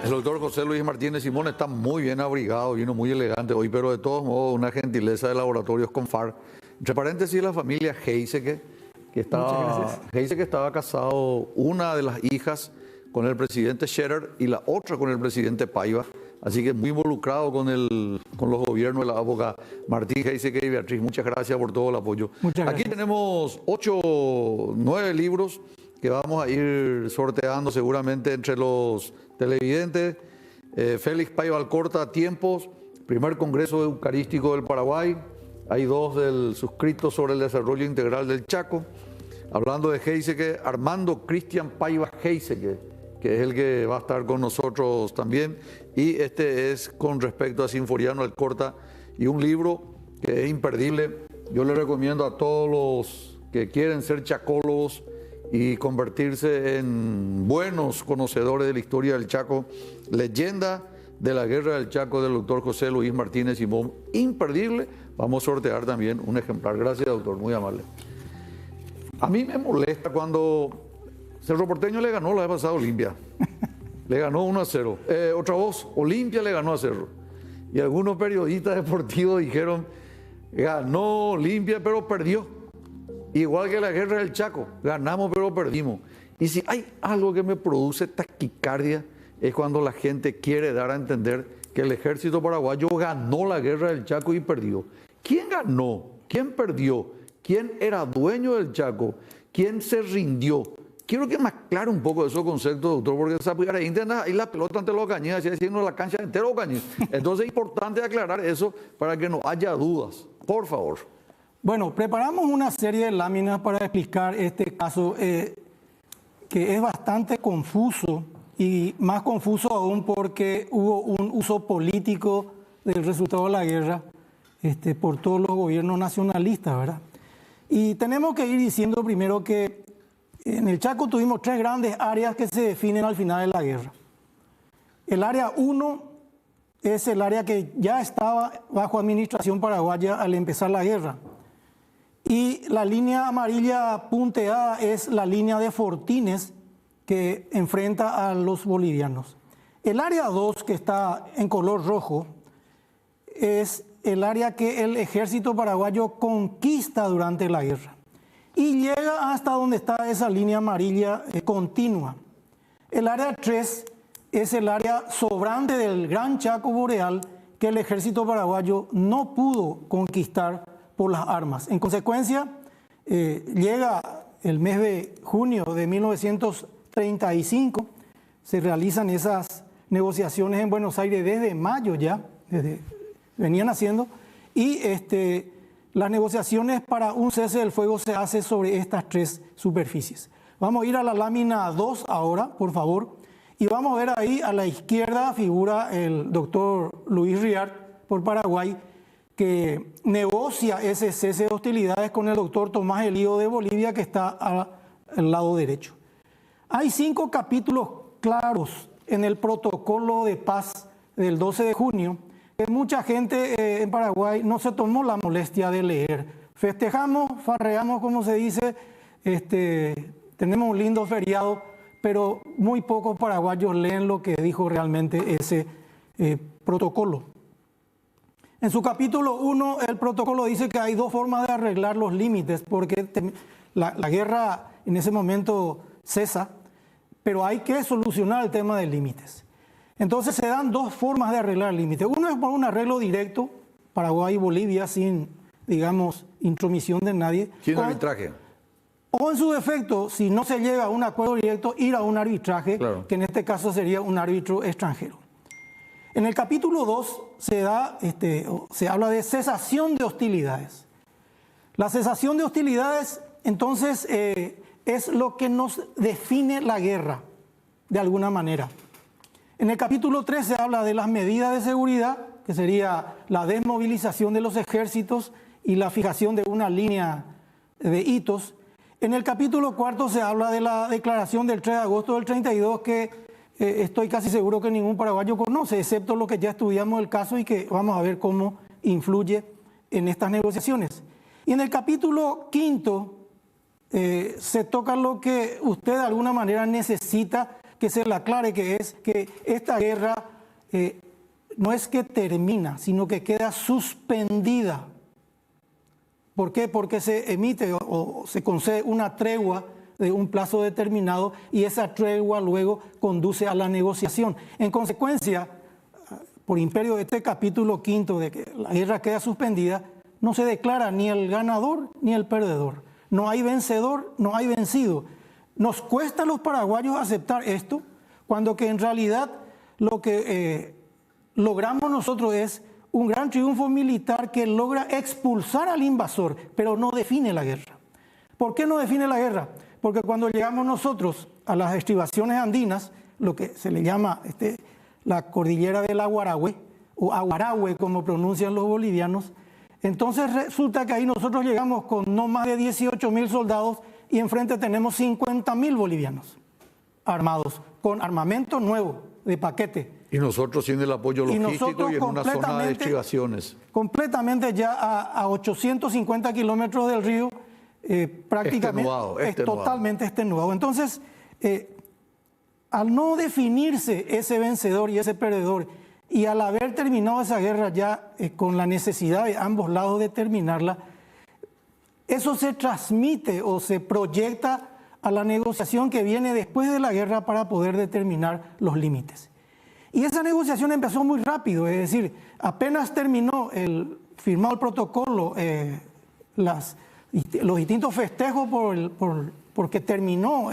El doctor José Luis Martínez Simón está muy bien abrigado, vino muy elegante hoy, pero de todos modos una gentileza de Laboratorios Confar. Entre paréntesis, la familia Heiseke, que estaba casado, una de las hijas con el presidente Scherer y la otra con el presidente Paiva, así que muy involucrado con los gobiernos de la época. Martín Heiseke y Beatriz, muchas gracias por todo el apoyo. Aquí tenemos 9 libros que vamos a ir sorteando seguramente entre los televidentes. Félix Paiva Alcorta, Tiempos, primer Congreso Eucarístico del Paraguay. Hay 2 del suscrito sobre el desarrollo integral del Chaco. Hablando de Heiseke, Armando Cristian Paiva Heiseke, que es el que va a estar con nosotros también. Y este es con respecto a Sinforiano Alcorta, y un libro que es imperdible. Yo le recomiendo a todos los que quieren ser chacólogos y convertirse en buenos conocedores de la historia del Chaco, Leyenda de la Guerra del Chaco, del doctor José Luis Martínez Simón, imperdible. Vamos a sortear también un ejemplar. Gracias, doctor, muy amable. A mí me molesta cuando Cerro Porteño le ganó la vez pasada a Olimpia. Le ganó 1-0. Otra voz, Olimpia le ganó a Cerro. Y algunos periodistas deportivos dijeron, ganó Olimpia pero perdió. Igual que la Guerra del Chaco, ganamos pero perdimos. Y si hay algo que me produce taquicardia es cuando la gente quiere dar a entender que el ejército paraguayo ganó la Guerra del Chaco y perdió. ¿Quién ganó? ¿Quién perdió? ¿Quién era dueño del Chaco? ¿Quién se rindió? quiero que me aclare un poco esos conceptos, doctor, porque ahí la pelota ante los cañas, así decirnos la cancha entera o cañas. Entonces es importante aclarar eso para que no haya dudas. Por favor. Bueno, preparamos una serie de láminas para explicar este caso que es bastante confuso y más confuso aún porque hubo un uso político del resultado de la guerra por todos los gobiernos nacionalistas, ¿verdad? Y tenemos que ir diciendo primero que en el Chaco tuvimos 3 grandes áreas que se definen al final de la guerra. El área 1 es el área que ya estaba bajo administración paraguaya al empezar la guerra. Y la línea amarilla punteada es la línea de Fortines que enfrenta a los bolivianos. El área 2, que está en color rojo, es el área que el ejército paraguayo conquista durante la guerra y llega hasta donde está esa línea amarilla continua. El área 3 es el área sobrante del Gran Chaco Boreal que el ejército paraguayo no pudo conquistar por las armas. En consecuencia, llega el mes de junio de 1935, se realizan esas negociaciones en Buenos Aires desde mayo ya, venían haciendo, y las negociaciones para un cese del fuego se hace sobre estas 3 superficies. Vamos a ir a la lámina 2 ahora, por favor, y vamos a ver ahí a la izquierda figura el doctor Luis Riart por Paraguay, que negocia ese cese de hostilidades con el doctor Tomás Elío de Bolivia, que está al lado derecho. Hay 5 capítulos claros en el protocolo de paz del 12 de junio, que mucha gente en Paraguay no se tomó la molestia de leer. Festejamos, farreamos, como se dice, tenemos un lindo feriado, pero muy pocos paraguayos leen lo que dijo realmente ese protocolo. En su capítulo 1, el protocolo dice que hay 2 formas de arreglar los límites, porque la guerra en ese momento cesa, pero hay que solucionar el tema de límites. Entonces se dan 2 formas de arreglar límites. Uno es por un arreglo directo, Paraguay y Bolivia, sin, digamos, intromisión de nadie. Sin arbitraje. O en su defecto, si no se llega a un acuerdo directo, ir a un arbitraje, claro, que en este caso sería un árbitro extranjero. En el capítulo 2 se habla de cesación de hostilidades. La cesación de hostilidades, entonces, es lo que nos define la guerra, de alguna manera. En el capítulo 3 se habla de las medidas de seguridad, que sería la desmovilización de los ejércitos y la fijación de una línea de hitos. En el capítulo 4 se habla de la declaración del 3 de agosto del 32, que estoy casi seguro que ningún paraguayo conoce, excepto lo que ya estudiamos el caso y que vamos a ver cómo influye en estas negociaciones. Y en el capítulo 5 se toca lo que usted de alguna manera necesita que se le aclare, que es que esta guerra no es que termina, sino que queda suspendida. ¿Por qué? Porque se emite o se concede una tregua de un plazo determinado y esa tregua luego conduce a la negociación. En consecuencia, por imperio de este capítulo 5 de que la guerra queda suspendida, no se declara ni el ganador ni el perdedor. No hay vencedor, no hay vencido. Nos cuesta a los paraguayos aceptar esto, cuando que en realidad lo que logramos nosotros es un gran triunfo militar que logra expulsar al invasor, pero no define la guerra. ¿Por qué no define la guerra? Porque cuando llegamos nosotros a las estribaciones andinas, lo que se le llama la cordillera del Aguarahue, o Aguarahue como pronuncian los bolivianos, entonces resulta que ahí nosotros llegamos con no más de 18.000 soldados y enfrente tenemos 50.000 bolivianos armados, con armamento nuevo, de paquete. Y nosotros sin el apoyo logístico y en una zona de estribaciones. Completamente ya a 850 kilómetros del río, prácticamente totalmente extenuado. Entonces, al no definirse ese vencedor y ese perdedor, y al haber terminado esa guerra ya con la necesidad de ambos lados de terminarla, eso se transmite o se proyecta a la negociación que viene después de la guerra para poder determinar los límites. Y esa negociación empezó muy rápido, es decir, apenas terminó firmado el protocolo, los distintos festejos porque terminó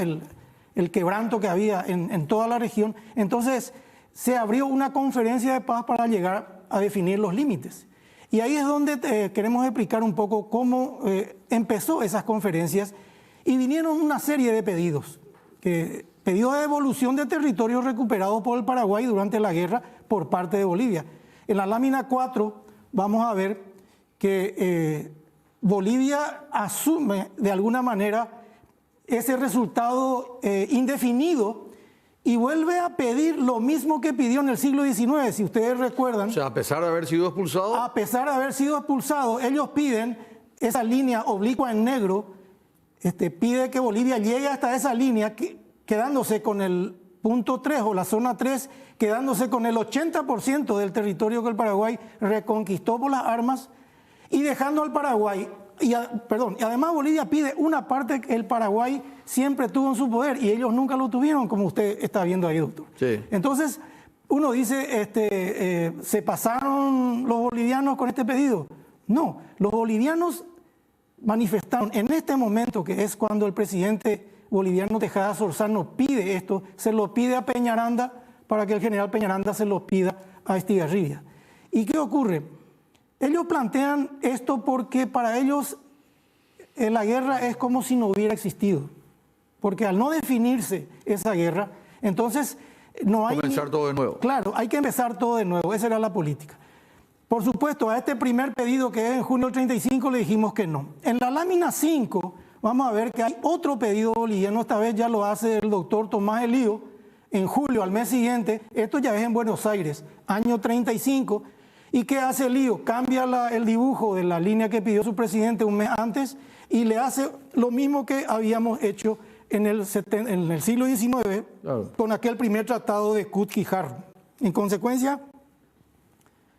el quebranto que había en toda la región. Entonces se abrió una conferencia de paz para llegar a definir los límites. Y ahí es donde queremos explicar un poco cómo empezó esas conferencias y vinieron una serie de pedidos, pedidos de devolución de territorios recuperados por el Paraguay durante la guerra por parte de Bolivia. En la lámina 4 vamos a ver que Bolivia asume de alguna manera ese resultado indefinido y vuelve a pedir lo mismo que pidió en el siglo XIX, si ustedes recuerdan. O sea, a pesar de haber sido expulsado. A pesar de haber sido expulsado, ellos piden esa línea oblicua en negro, pide que Bolivia llegue hasta esa línea, quedándose con el punto 3 o la zona 3, quedándose con el 80% del territorio que el Paraguay reconquistó por las armas y dejando al Paraguay. Y además Bolivia pide una parte que el Paraguay siempre tuvo en su poder y ellos nunca lo tuvieron, como usted está viendo ahí, doctor. Sí. Entonces, uno dice, ¿se pasaron los bolivianos con este pedido? No, los bolivianos manifestaron en este momento, que es cuando el presidente boliviano Tejada Sorzano pide esto, se lo pide a Peñaranda para que el general Peñaranda se lo pida a Estigarribia. ¿Y qué ocurre? Ellos plantean esto porque para ellos la guerra es como si no hubiera existido. Porque al no definirse esa guerra, entonces no hay... Comenzar todo de nuevo. Claro, hay que empezar todo de nuevo. Esa era la política. Por supuesto, a este primer pedido que es en junio del 35 le dijimos que no. En la lámina 5 vamos a ver que hay otro pedido boliviano. Esta vez ya lo hace el doctor Tomás Elío en julio, al mes siguiente. Esto ya es en Buenos Aires, año 35. ¿Y qué hace Elío? Cambia el dibujo de la línea que pidió su presidente un mes antes y le hace lo mismo que habíamos hecho en el siglo XIX, claro, con aquel primer tratado de Cutquijarro. En consecuencia,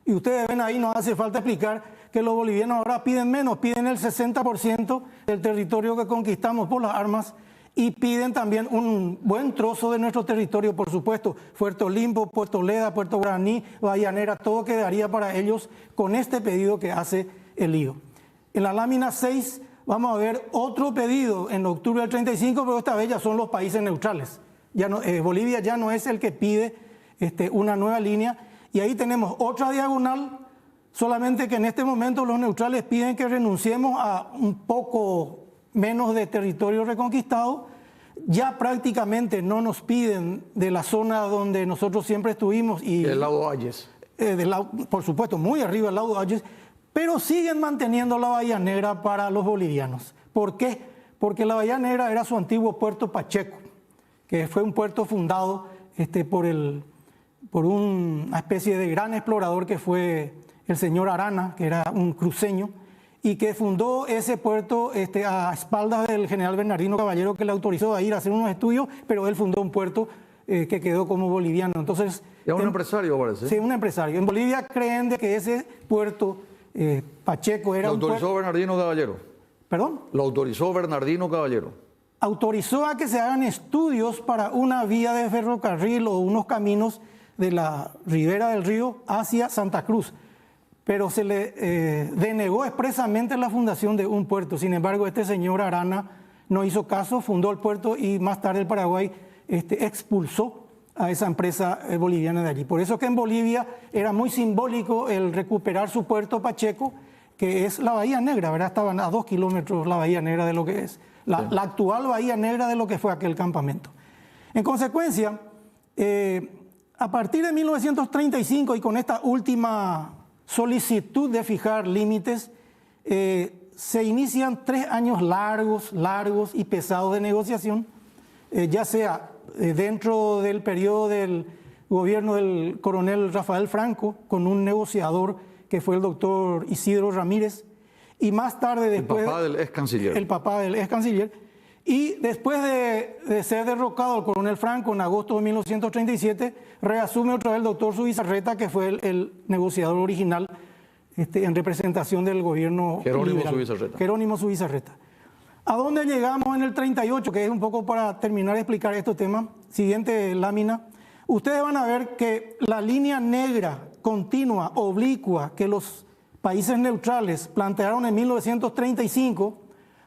y ustedes ven ahí, no hace falta explicar que los bolivianos ahora piden menos, piden el 60% del territorio que conquistamos por las armas y piden también un buen trozo de nuestro territorio, por supuesto. Puerto Limpo, Puerto Leda, Puerto Guaraní, Bahía Negra, todo quedaría para ellos con este pedido que hace Elío. En la lámina 6 vamos a ver otro pedido en octubre del 35, pero esta vez ya son los países neutrales. Ya no, Bolivia ya no es el que pide una nueva línea. Y ahí tenemos otra diagonal, solamente que en este momento los neutrales piden que renunciemos a un poco menos de territorio reconquistado. Ya prácticamente no nos piden de la zona donde nosotros siempre estuvimos. Y el Laudo Ayes. Por supuesto, muy arriba del Laudo Ayes, pero siguen manteniendo la Bahía Negra para los bolivianos. ¿Por qué? Porque la Bahía Negra era su antiguo puerto Pacheco, que fue un puerto fundado por una especie de gran explorador que fue el señor Arana, que era un cruceño, y que fundó ese puerto a espaldas del general Bernardino Caballero, que le autorizó a ir a hacer unos estudios, pero él fundó un puerto que quedó como boliviano. Entonces, ¿es un empresario, parece? Sí, un empresario. En Bolivia creen de que ese puerto Pacheco era un puerto... ¿Lo autorizó Bernardino Caballero? ¿Perdón? ¿Lo autorizó Bernardino Caballero? Autorizó a que se hagan estudios para una vía de ferrocarril o unos caminos de la ribera del río hacia Santa Cruz, pero se le denegó expresamente la fundación de un puerto. Sin embargo, este señor Arana no hizo caso, fundó el puerto y más tarde el Paraguay expulsó a esa empresa boliviana de allí. Por eso que en Bolivia era muy simbólico el recuperar su puerto Pacheco, que es la Bahía Negra, ¿verdad? Estaban a 2 kilómetros la Bahía Negra de lo que es la actual Bahía Negra de lo que fue aquel campamento. En consecuencia, a partir de 1935 y con esta última solicitud de fijar límites, se inician 3 años largos y pesados de negociación, ya sea dentro del periodo del gobierno del coronel Rafael Franco, con un negociador que fue el doctor Isidro Ramírez, y más tarde después... El papá del ex canciller. El papá del ex canciller. Y después de ser derrocado el coronel Franco en agosto de 1937, reasume otra vez el doctor Zubizarreta, que fue el negociador original en representación del gobierno Jerónimo Zubizarreta. ¿A dónde llegamos en el 38? Que es un poco para terminar de explicar este tema. Siguiente lámina. Ustedes van a ver que la línea negra continua, oblicua, que los países neutrales plantearon en 1935,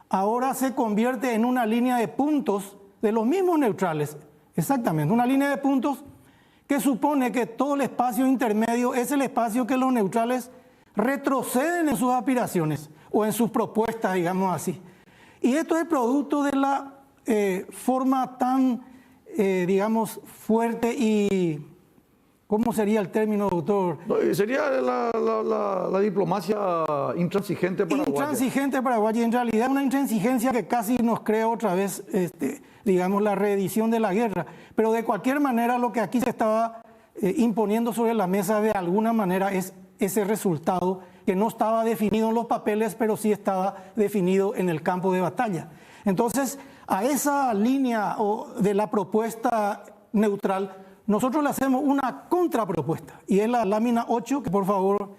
ahora se convierte en una línea de puntos de los mismos neutrales. Exactamente, una línea de puntos que supone que todo el espacio intermedio es el espacio que los neutrales retroceden en sus aspiraciones o en sus propuestas, digamos así. Y esto es producto de la forma tan, digamos, fuerte y... ¿Cómo sería el término, doctor? No, sería la diplomacia intransigente paraguaya. Intransigente paraguaya, en realidad una intransigencia que casi nos crea otra vez, digamos, la reedición de la guerra. Pero de cualquier manera lo que aquí se estaba imponiendo sobre la mesa de alguna manera es ese resultado que no estaba definido en los papeles, pero sí estaba definido en el campo de batalla. Entonces, a esa línea de la propuesta neutral, nosotros le hacemos una contrapropuesta, y es la lámina 8, que por favor,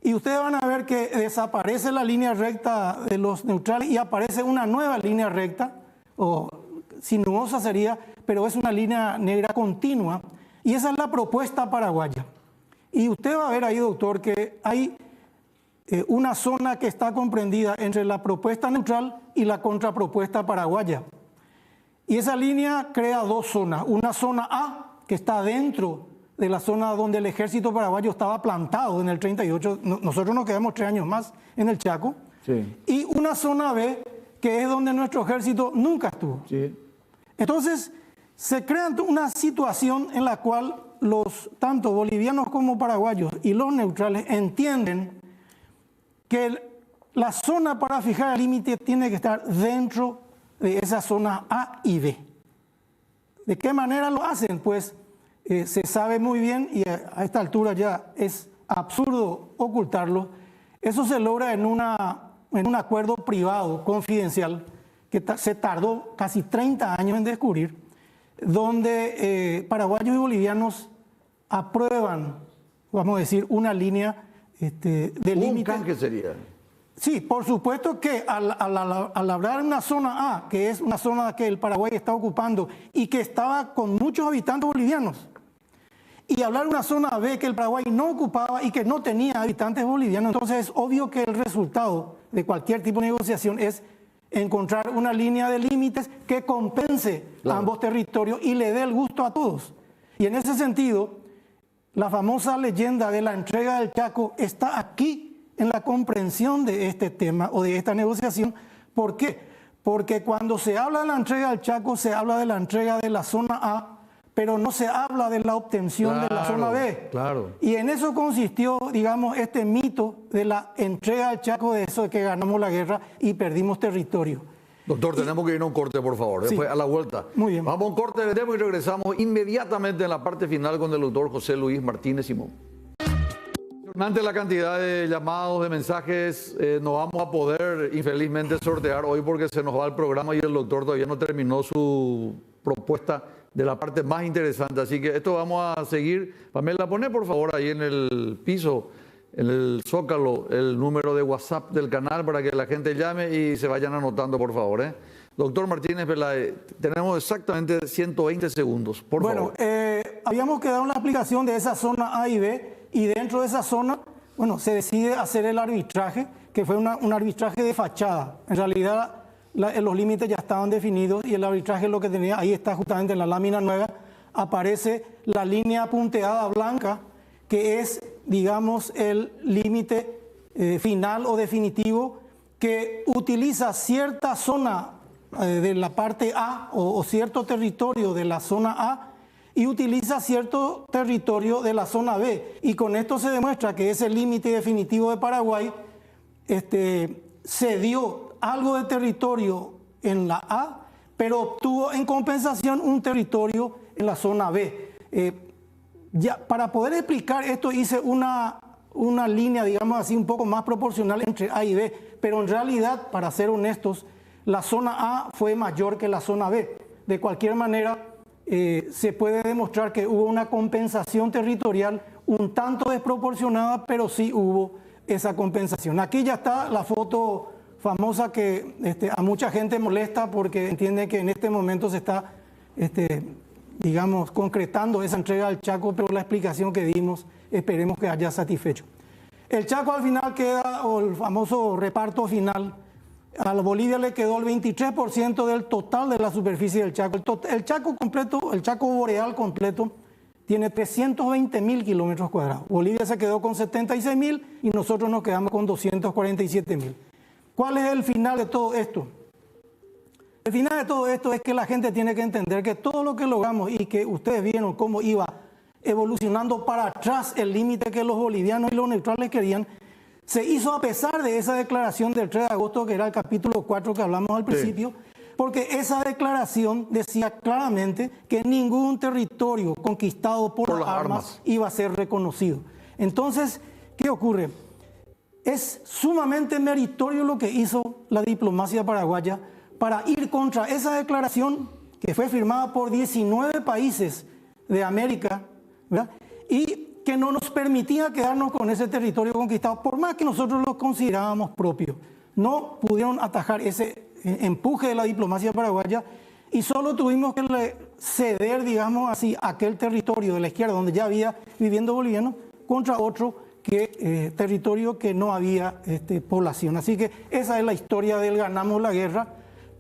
y ustedes van a ver que desaparece la línea recta de los neutrales y aparece una nueva línea recta, o sinuosa sería, pero es una línea negra continua, y esa es la propuesta paraguaya. Y usted va a ver ahí, doctor, que hay una zona que está comprendida entre la propuesta neutral y la contrapropuesta paraguaya. Y esa línea crea dos zonas, una zona A, que está dentro de la zona donde el ejército paraguayo estaba plantado en el 38, nosotros nos quedamos 3 años más en el Chaco, sí. Y una zona B, que es donde nuestro ejército nunca estuvo. Sí. Entonces, se crea una situación en la cual tanto bolivianos como paraguayos y los neutrales entienden que la zona para fijar el límite tiene que estar dentro de esa zona A y B. ¿De qué manera lo hacen? Pues se sabe muy bien, y a esta altura ya es absurdo ocultarlo. Eso se logra en un acuerdo privado, confidencial, que se tardó casi 30 años en descubrir, donde paraguayos y bolivianos aprueban, vamos a decir, una línea de límite. ¿Un canje sería? Sí, por supuesto que al hablar una zona A, que es una zona que el Paraguay está ocupando y que estaba con muchos habitantes bolivianos, y hablar una zona B que el Paraguay no ocupaba y que no tenía habitantes bolivianos, entonces es obvio que el resultado de cualquier tipo de negociación es encontrar una línea de límites que compense a ambos territorios y le dé el gusto a todos. Y en ese sentido, la famosa leyenda de la entrega del Chaco está aquí en la comprensión de este tema o de esta negociación. ¿Por qué? Porque cuando se habla de la entrega del Chaco, se habla de la entrega de la zona A, pero no se habla de la obtención de la zona B. Claro. Y en eso consistió, digamos, este mito de la entrega del Chaco, de eso de que ganamos la guerra y perdimos territorio. Doctor, tenemos que ir a un corte, por favor. Después, sí, a la vuelta. Muy bien. Vamos a un corte, vendemos y regresamos inmediatamente en la parte final con el doctor José Luis Martínez Simón. Ante la cantidad de llamados, de mensajes, no vamos a poder infelizmente sortear hoy porque se nos va el programa y el doctor todavía no terminó su propuesta de la parte más interesante. Así que esto vamos a seguir. Pamela, pone por favor ahí en el piso, en el zócalo, el número de WhatsApp del canal para que la gente llame y se vayan anotando, por favor. Doctor Martínez Peláez, tenemos exactamente 120 segundos, por favor. Bueno, habíamos quedado en la explicación de esa zona A y B, y dentro de esa zona, bueno, se decide hacer el arbitraje, que fue un arbitraje de fachada. En realidad, los límites ya estaban definidos y el arbitraje lo que tenía, ahí está justamente en la lámina nueva, aparece la línea punteada blanca, que es, digamos, el límite final o definitivo que utiliza cierta zona de la parte A o cierto territorio de la zona A y utiliza cierto territorio de la zona B. Y con esto se demuestra que ese límite definitivo de Paraguay cedió algo de territorio en la A, pero obtuvo en compensación un territorio en la zona B. Ya, para poder explicar esto hice una línea, digamos así, un poco más proporcional entre A y B, pero en realidad, para ser honestos, la zona A fue mayor que la zona B. De cualquier manera, se puede demostrar que hubo una compensación territorial un tanto desproporcionada, pero sí hubo esa compensación. Aquí ya está la foto famosa que a mucha gente molesta porque entiende que en este momento se está, digamos, concretando esa entrega al Chaco, pero la explicación que dimos esperemos que haya satisfecho. El Chaco al final queda, o el famoso reparto final, A la Bolivia le quedó el 23% del total de la superficie del Chaco. El Chaco completo, el Chaco boreal completo, tiene 320.000 kilómetros cuadrados. Bolivia se quedó con 76.000 y nosotros nos quedamos con 247.000. ¿Cuál es el final de todo esto? El final de todo esto es que la gente tiene que entender que todo lo que logramos y que ustedes vieron cómo iba evolucionando para atrás el límite que los bolivianos y los neutrales querían, se hizo a pesar de esa declaración del 3 de agosto, que era el capítulo 4 que hablamos al principio, sí. Porque esa declaración decía claramente que ningún territorio conquistado por las armas iba a ser reconocido. Entonces, ¿qué ocurre? Es sumamente meritorio lo que hizo la diplomacia paraguaya para ir contra esa declaración que fue firmada por 19 países de América, ¿verdad? Y que no nos permitía quedarnos con ese territorio conquistado, por más que nosotros lo considerábamos propio. No pudieron atajar ese empuje de la diplomacia paraguaya y solo tuvimos que ceder, digamos así, aquel territorio de la izquierda donde ya había viviendo bolivianos contra otro territorio que no había población. Así que esa es la historia del ganamos la guerra,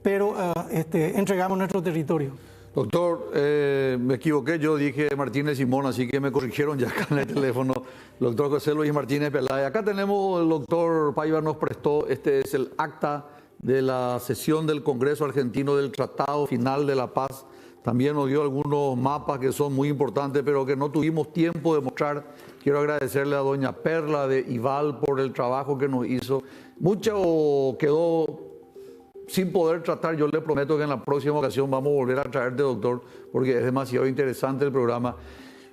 pero entregamos nuestro territorio. Doctor, me equivoqué, yo dije Martínez Simón, así que me corrigieron ya acá en el teléfono. Doctor José Luis Martínez Peláez. Acá tenemos, el doctor Paiva nos prestó, este es el acta de la sesión del Congreso Argentino del Tratado Final de la Paz. También nos dio algunos mapas que son muy importantes, pero que no tuvimos tiempo de mostrar. Quiero agradecerle a doña Perla de Ival por el trabajo que nos hizo. Mucho quedó sin poder tratar. Yo le prometo que en la próxima ocasión vamos a volver a traerte, doctor, porque es demasiado interesante el programa.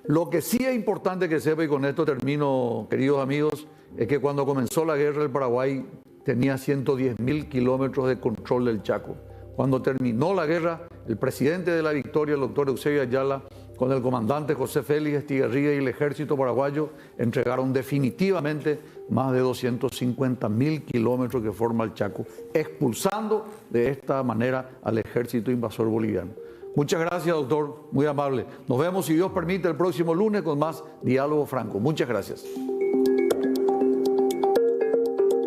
Lo que sí es importante que sepa, y con esto termino, queridos amigos, es que cuando comenzó la guerra el Paraguay tenía 110.000 kilómetros de control del Chaco. Cuando terminó la guerra, el presidente de la Victoria, el doctor Eusebio Ayala, con el comandante José Félix Estigarribia y el ejército paraguayo, entregaron definitivamente más de 250.000 kilómetros que forma el Chaco, expulsando de esta manera al ejército invasor boliviano. Muchas gracias, doctor, muy amable. Nos vemos, si Dios permite, el próximo lunes con más Diálogo Franco. Muchas gracias.